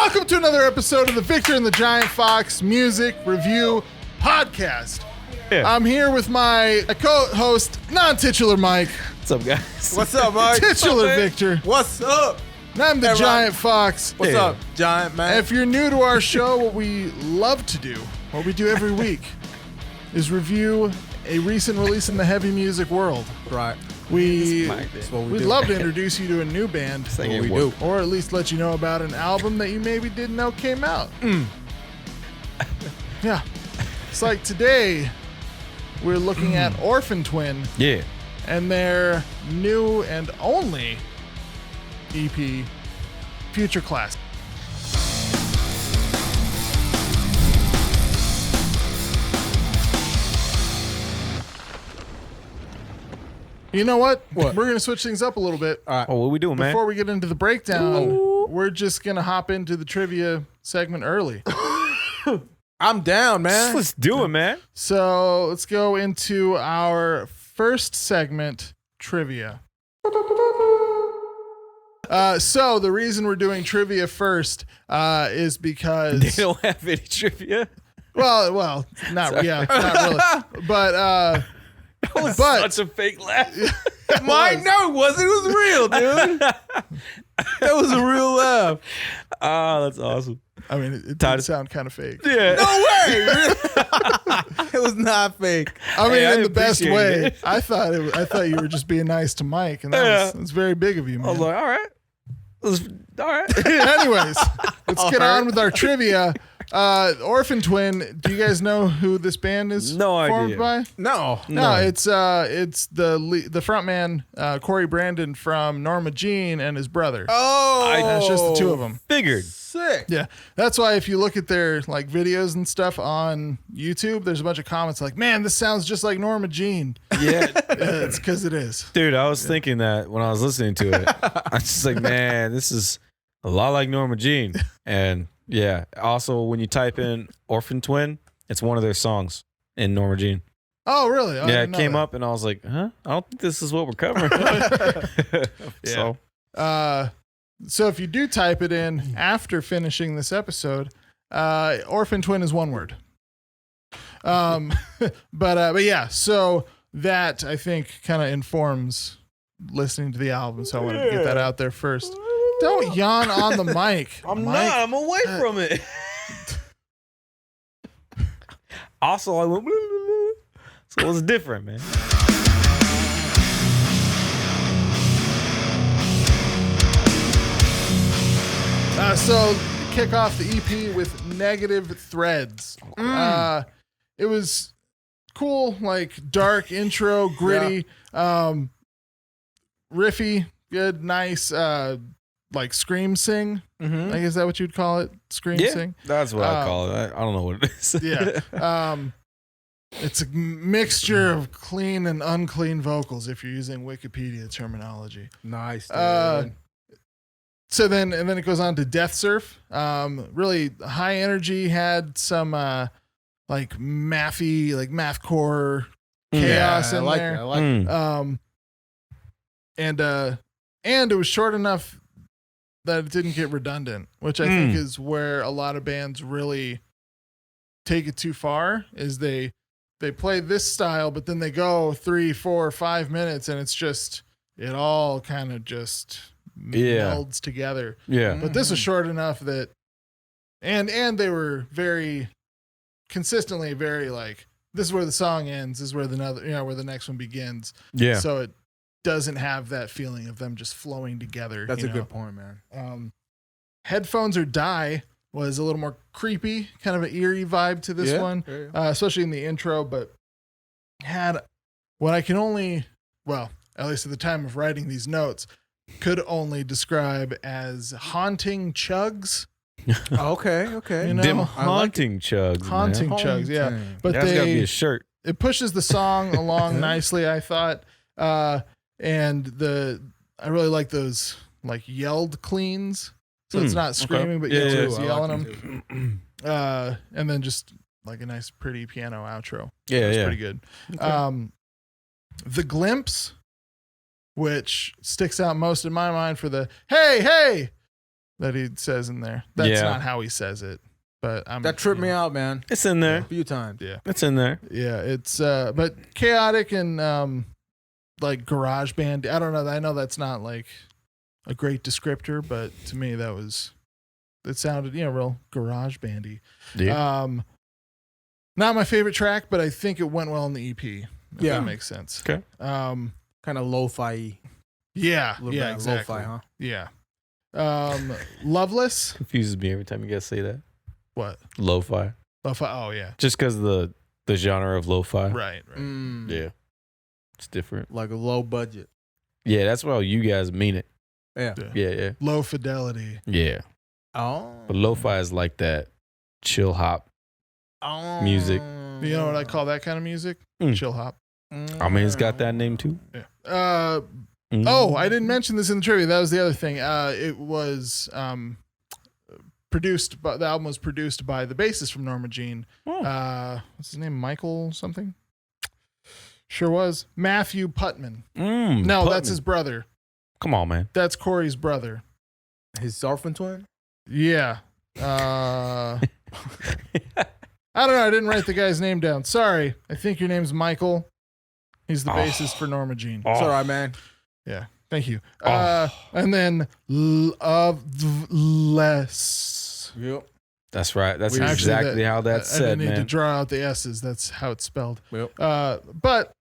Welcome to another episode of the Victor and the Giant Fox Music Review Podcast. Yeah. I'm here with my co-host, non-titular Mike. What's up, guys? What's up, Mike? Titular What's up, Victor. What's up? And I'm the Hey, Giant Fox. What's up, Giant Man? If you're new to our show, what we love to do, what we do every week, is review a recent release in the heavy music world. Right. We'd do. love to introduce you to a new band, What we do. or at least let you know about an album that you maybe didn't know came out. Yeah. It's like today, we're looking at Orphantwin Yeah. and their new and only EP, Future Class. You know what? What? We're going to switch things up a little bit. All right. Oh, what we doing, man? Before we get into the breakdown, we're just going to hop into the trivia segment early. I'm down, man. Let's do it, man. So let's go into our first segment, trivia. So the reason we're doing trivia first is because They don't have any trivia. well, not really, but That was But- such a fake laugh. Mike, no, it wasn't. It was real, dude. That was a real laugh. Oh, that's awesome. I mean, it did Titus- sound kind of fake. Yeah. No way. It was not fake. I mean, Hey, I in the best appreciate way. it. I thought you were just being nice to Mike, and that's very big of you, I man. was like, all right. All right. Anyways, let's get on with our trivia. Orphantwin, do you guys know who this band is No formed idea. by? No. No, it's the frontman Cory Brandan from Norma Jean and his brother. Oh. It's just the two of them. Figured. Sick. Yeah, that's why if you look at their like videos and stuff on YouTube, there's a bunch of comments like, "Man, this sounds just like Norma Jean." Yeah. It's because it is. Dude, I was thinking that when I was listening to it. I was just like, man, this is a lot like Norma Jean. And yeah, also when you type in Orphantwin, it's one of their songs in Norma Jean. Oh, really? Oh, I Yeah, didn't it know came that. up and I was like, huh? I don't think this is what we're covering. So, So if you do type it in after finishing this episode, Orphantwin is one word. But yeah, so that I think kind of informs listening to the album. So I wanted to get that out there first. Don't yawn on the mic. Mike. I'm away from it. Also, I went, so it was different, man. So kick off the EP with Negative Threads. It was cool, like dark intro, gritty, riffy, good, nice, like scream sing. Mm-hmm. Like, is that what you'd call it? Scream sing? That's what I call it. I don't know what it is. Yeah. It's a mixture of clean and unclean vocals if you're using Wikipedia terminology. Nice, dude. So then it goes on to Death Surf. Really high energy, had some like mathy, like mathcore chaos I in like there. it. I like it. And it was short enough that it didn't get redundant, which I think is where a lot of bands really take it too far. Is they play this style, but then they go 3, 4, 5 minutes, and it's just it all kind of just melds together. Yeah. But this is short enough that, and they were very consistently very like, this is where the song ends, this is where where the next one begins. Yeah. So it doesn't have that feeling of them just flowing together. That's a good point, man. Headphones or Die was a little more creepy, kind of an eerie vibe to this one, especially in the intro, but had what I can only, well, at least at the time of writing these notes, could only describe as haunting chugs. Okay. You know, Dim I like haunting chugs. haunting man. chugs, yeah. Haunting. But That's gotta be a shirt. it pushes the song along nicely, I thought. And I really like those like yelled cleans. So it's not screaming, but you're just yelling them. And then just like a nice, pretty piano outro. Yeah, It's yeah. pretty good. Okay. The Glimpse, which sticks out most in my mind for the hey, that he says in there. That's not how he says it, but that tripped me out, man. It's in there A few times. Yeah, it's in there. Yeah, it's but chaotic and like garage band. I don't know. I know that's not like a great descriptor, but to me it sounded real garage bandy. Yeah. Not my favorite track, but I think it went well in the EP. If that makes sense. Okay. Kind of lo-fi. Yeah. A little bit Exactly. lo-fi, huh? Yeah. Loveless. Confuses me every time you guys say that. What? Lo-fi. Lo-fi. Oh yeah. Just because the genre of lo-fi. Right. Yeah. It's different. Like a low budget. Yeah, that's why you guys mean it. Yeah. Low fidelity. Yeah. Oh. But lo-fi is like that chill hop music. You know what I call that kind of music? Chill hop. I mean, it's got that name too. Yeah. Oh, I didn't mention this in the trivia. That was the other thing. It was produced, but the album was produced by the bassist from Norma Jean. What's his name? Michael something? Sure was. Matthew Putman. No, that's his brother. Come on, man. That's Cory's brother. His orphantwin? Yeah. I don't know. I didn't write the guy's name down. Sorry. I think your name's Michael. He's the bassist for Norma Jean. It's all right, man. Yeah. Thank you. And then Loveless. Yep. That's right. That's exactly how that's said, I didn't need man. to draw out the S's. That's how it's spelled. Yep. But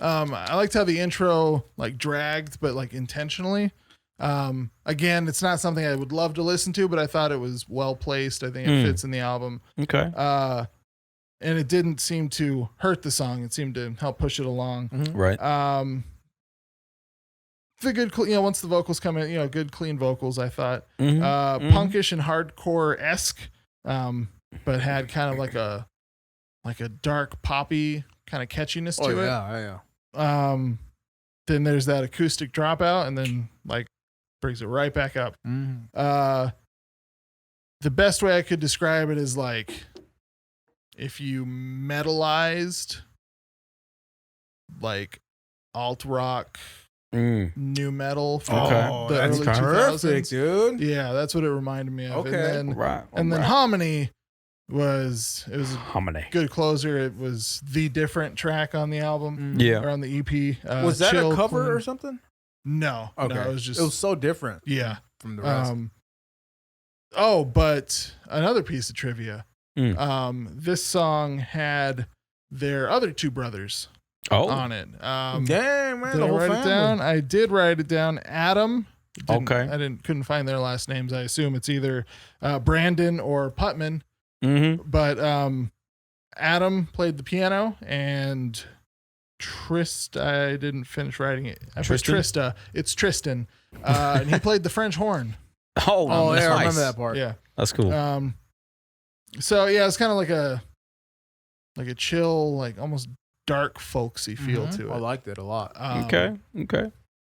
I liked how the intro like dragged, but like intentionally. Again, it's not something I would love to listen to, but I thought it was well placed. I think it fits in the album. Okay. And it didn't seem to hurt the song. It seemed to help push it along. Mm-hmm. Right. The good, once the vocals come in, good clean vocals. I thought punkish and hardcore esque, but had kind of like a dark poppy kind of catchiness to it. Yeah. Then there's that acoustic dropout, and then like brings it right back up. The best way I could describe it is like if you metalized like alt rock, new metal from the that's early perfect, 2000s. dude. Yeah, that's what it reminded me of. Okay. And then, Right. then Hominy was a Hominy. good closer. It was the different track on the album. Yeah. Or on the EP. Was that Chill, a cover clean. or something? No. Okay. No, it was just. It was so different. Yeah. From the rest. But another piece of trivia. This song had their other two brothers on it. Damn, man, did the I whole write family. it down? I did write it down. Adam. Okay. I couldn't find their last names. I assume it's either Brandon or Putman. But Adam played the piano, and I didn't finish writing it. I put Trista. It's Tristan. And he played the French horn. Oh, yeah, nice. I remember that part. Yeah. That's cool. So yeah, it's kind of like a chill, like almost dark folksy feel to it. I liked it a lot. Okay.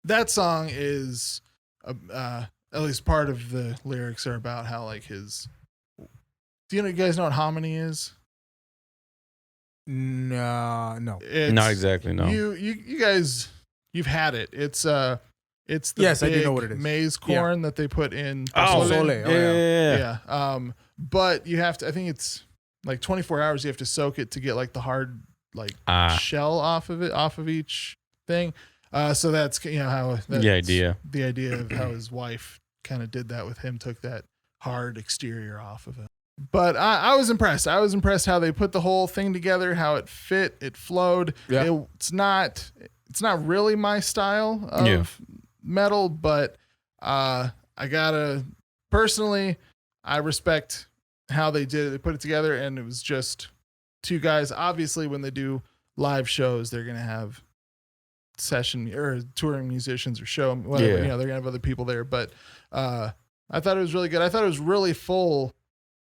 That song is at least part of the lyrics are about how like his. Do you guys know what hominy is? No. Not exactly. No. You guys, you've had it. It's the yes, I do big know what it is. maize corn that they put in. pozole. Yeah. But you have to. I think it's like 24 hours. You have to soak it to get like the hard shell off of each thing. So that's how that's the idea. The idea of how his wife kind of did that with him, took that hard exterior off of it. But I was impressed. I was impressed how they put the whole thing together, how it fit, it flowed. Yeah. It's not really my style of metal, but I respect how they did it. They put it together, and it was just two guys. Obviously, when they do live shows, they're gonna have session or touring musicians or show whatever. They're gonna have other people there. But I thought it was really good. I thought it was really full,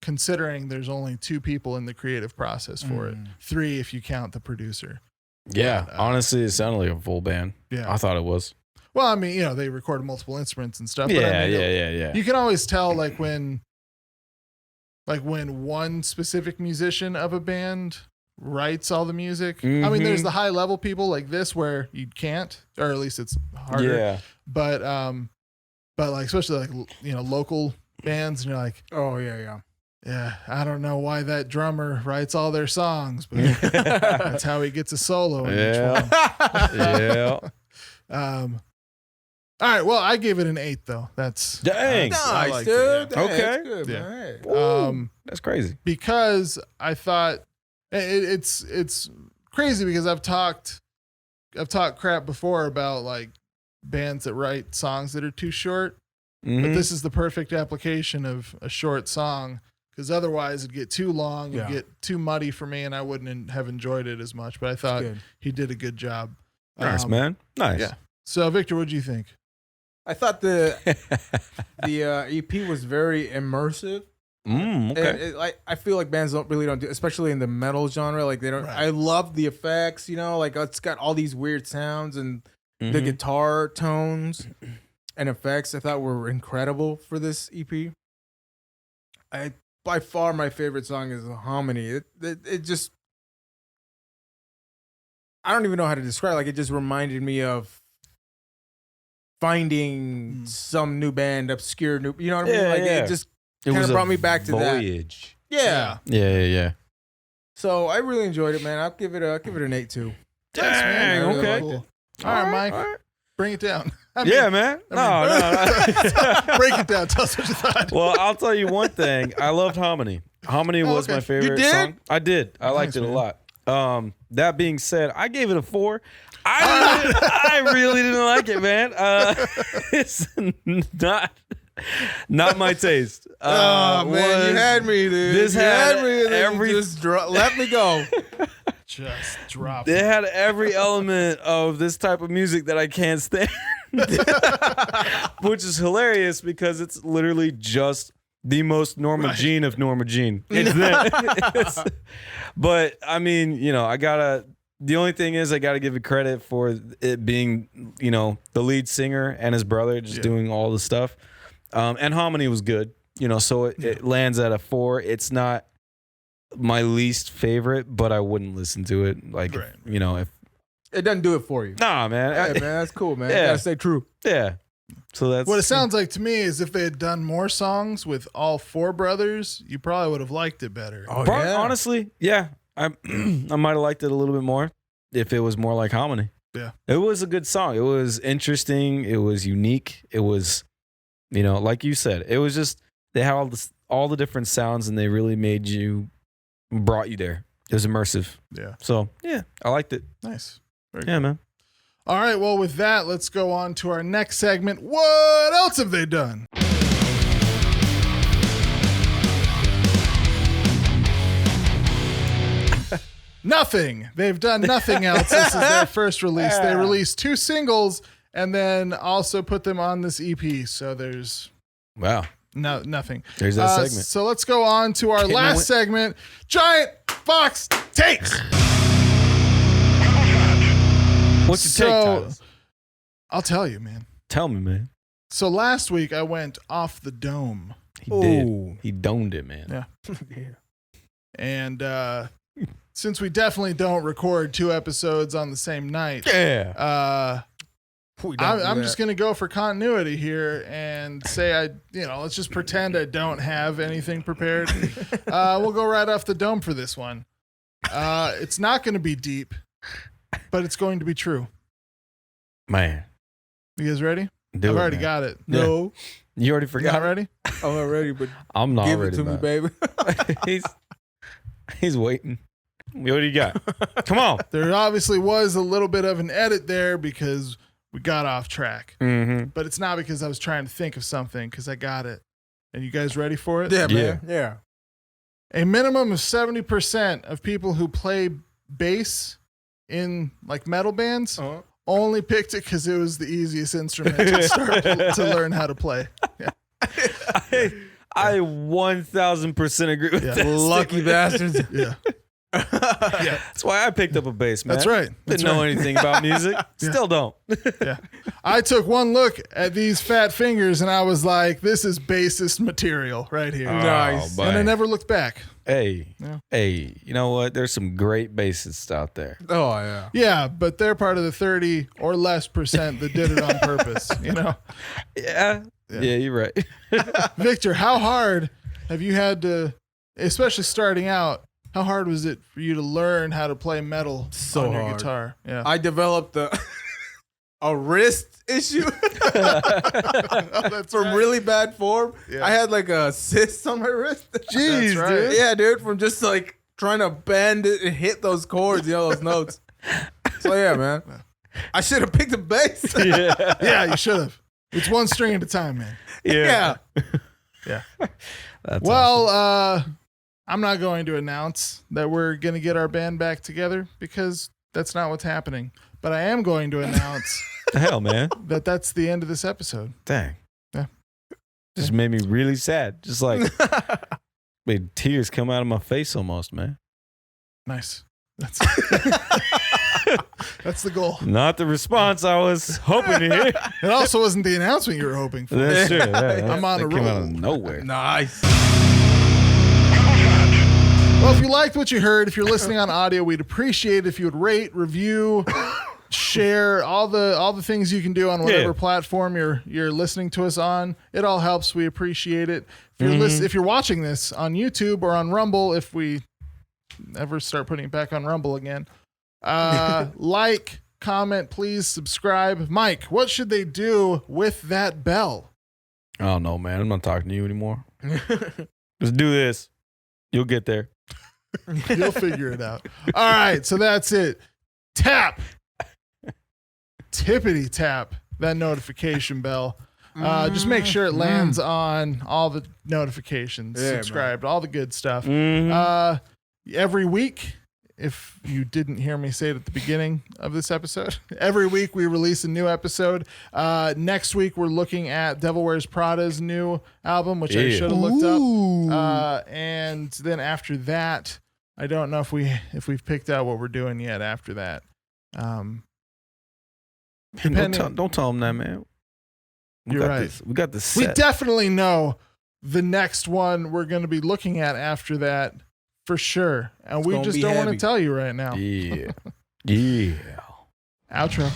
considering there's only two people in the creative process for it. 3 if you count the producer. Yeah, But, honestly, it sounded like a full band. Yeah, I thought it was. Well, I mean, they recorded multiple instruments and stuff. But Yeah, I mean, yeah. You can always tell, like when one specific musician of a band writes all the music. I mean, there's the high level people like this where you can't, or at least it's harder. Yeah. But but like especially like local bands, and you're like, Oh yeah. yeah, I don't know why that drummer writes all their songs, but that's how he gets a solo in each one. Yeah. All right, well, I gave it an 8 though. That's Dang. I Nice, liked dude. it, yeah. Okay. That's good, Yeah. man. Woo, that's crazy. because I thought it's crazy because I've talked crap before about like bands that write songs that are too short, but Mhm. this is the perfect application of a short song, because otherwise it'd get too long, it'd Yeah. get too muddy for me, and I wouldn't have enjoyed it as much. But I thought Good. he did a good job. Nice, man. Nice. yeah. So Victor, what do you think? I thought the EP was very immersive. Okay. And I feel like bands don't do, especially in the metal genre. Like they don't. Right. I love the effects. Like it's got all these weird sounds and the Mhm. guitar tones and effects. I thought were incredible for this EP. By far my favorite song is Harmony. It just, I don't even know how to describe it. Like it just reminded me of finding some new band, obscure new. You know what I mean? Yeah, Like yeah. it just It kind was of a brought me back to that. voyage. Yeah. Yeah. So I really enjoyed it, man. I'll give it an 8 too. Thanks, man. Dang, I really okay. liked it. All right, Mike, all right. bring it down. Yeah, man. No. Break it down. Tell us what you thought. Well, I'll tell you one thing. I loved Harmony. Harmony was okay. my favorite You did? song. I did. I liked Nice, it a man. lot. That being said, I gave it a 4. I really didn't like it, man. It's not my taste. Oh man, you had me, dude. This you had me, and then every- you just let me go. Just drop It it. had every element of this type of music that I can't stand, which is hilarious because it's literally just the most Norma Jean of Norma Jean. It's that. But I mean, the only thing is I gotta give it credit for it being, the lead singer and his brother just doing all the stuff. And Harmony was good, so it lands at a 4. It's not my least favorite, but I wouldn't listen to it. Like, Right. if It doesn't do it for you. nah, man. Hey, man, that's cool, man. Yeah. You gotta stay true. Yeah. So that's What it sounds like to me is if they had done more songs with all 4 brothers, you probably would have liked it better. Oh, honestly, yeah. I might have liked it a little bit more if it was more like Harmony. Yeah. It was a good song. It was interesting. It was unique. It was, like you said, it was just they had all the different sounds and they really brought you there. It was immersive. Yeah. So yeah, I liked it. Nice. Very Yeah, man. All right, well, with that, let's go on to our next segment. What else have they done? Nothing. They've done nothing else. This is their first release. They released 2 singles and then also put them on this EP. So there's Wow. nothing. There's that segment. So let's go on to our Can't last wait. segment, Giant Box Takes. What's your take, Tyler? I'll tell you, man. Tell me, man. So last week I went off the dome. He Ooh. did. He domed it, man. Yeah. Yeah. And since we definitely don't record 2 episodes on the same night, Yeah. I'm just going to go for continuity here and say let's just pretend I don't have anything prepared. We'll go right off the dome for this one. It's not going to be deep, but it's going to be true. Man. You guys ready? Do I've it, already man. got it. No, You already You forgot? not ready? I'm not ready, but I'm not give ready. it to me, about baby. He's waiting. What do you got? Come on. There obviously was a little bit of an edit there because we got off track, Mm-hmm. but it's not because I was trying to think of something because I got it. And you guys ready for it? Yeah, Yeah. man. Yeah. A minimum of 70% of people who play bass in like metal bands Uh-huh. only picked it because it was the easiest instrument to start to learn how to play. Yeah. I 1000% agree with Yeah. that. Lucky bastards. Yeah. That's why I picked up a bass, man. That's right. That's Didn't know right. anything about music. Still don't. Yeah. I took one look at these fat fingers and I was like, this is bassist material right here. Nice. Oh, And I boy. never looked back. Hey, Yeah. hey, you know what? There's some great bassists out there. Oh yeah. Yeah, but they're part of the 30 or less % that did it on purpose, you know? Yeah, Yeah, you're right. Victor, how hard have you had to, especially starting out, how hard was it for you to learn how to play metal So on your hard. guitar? Yeah. I developed a wrist issue That's from right. really bad form. Yeah. I had like a cyst on my wrist. Jeez, right. dude. Yeah, dude, from just like trying to bend it and hit those chords, those notes. So yeah, man. I should have picked a bass. Yeah. Yeah, you should have. It's one string at a time, man. Yeah. Yeah. That's Well, I'm not going to announce that we're going to get our band back together because that's not what's happening. But I am going to announce the hell, man. that that's the end of this episode. Dang. Yeah. Just made me really sad. Just like made tears come out of my face almost, man. Nice. That's that's the goal. Not the response I was hoping to hear. It also wasn't the announcement you were hoping for. That's true. Yeah, I'm on that a came out roll. of nowhere. Nice. Well, if you liked what you heard, if you're listening on audio, we'd appreciate it if you would rate, review, share all the things you can do on whatever platform you're listening to us on. It all helps. We appreciate it. If you're if you're watching this on YouTube or on Rumble, if we ever start putting it back on Rumble again, like, comment, please subscribe. Mike, what should they do with that bell? I don't know, man. I'm not talking to you anymore. Just do this. You'll get there. You'll figure it out. All right, so that's it. Tap. Tippity tap that notification bell. Just make sure it lands on all the notifications, Yeah, subscribed, all the good stuff. Mhm. Every week, if you didn't hear me say it at the beginning of this episode, every week we release a new episode. Next week we're looking at Devil Wears Prada's new album, which I should have looked up. And then after that, I don't know if we've picked out what we're doing yet after that. Don't Depending- tell them that, man. You're right. We got this We set. definitely know the next one we're going to be looking at after that for sure. And we gonna just be don't want to heavy. tell you right now. Yeah. Yeah. Outro.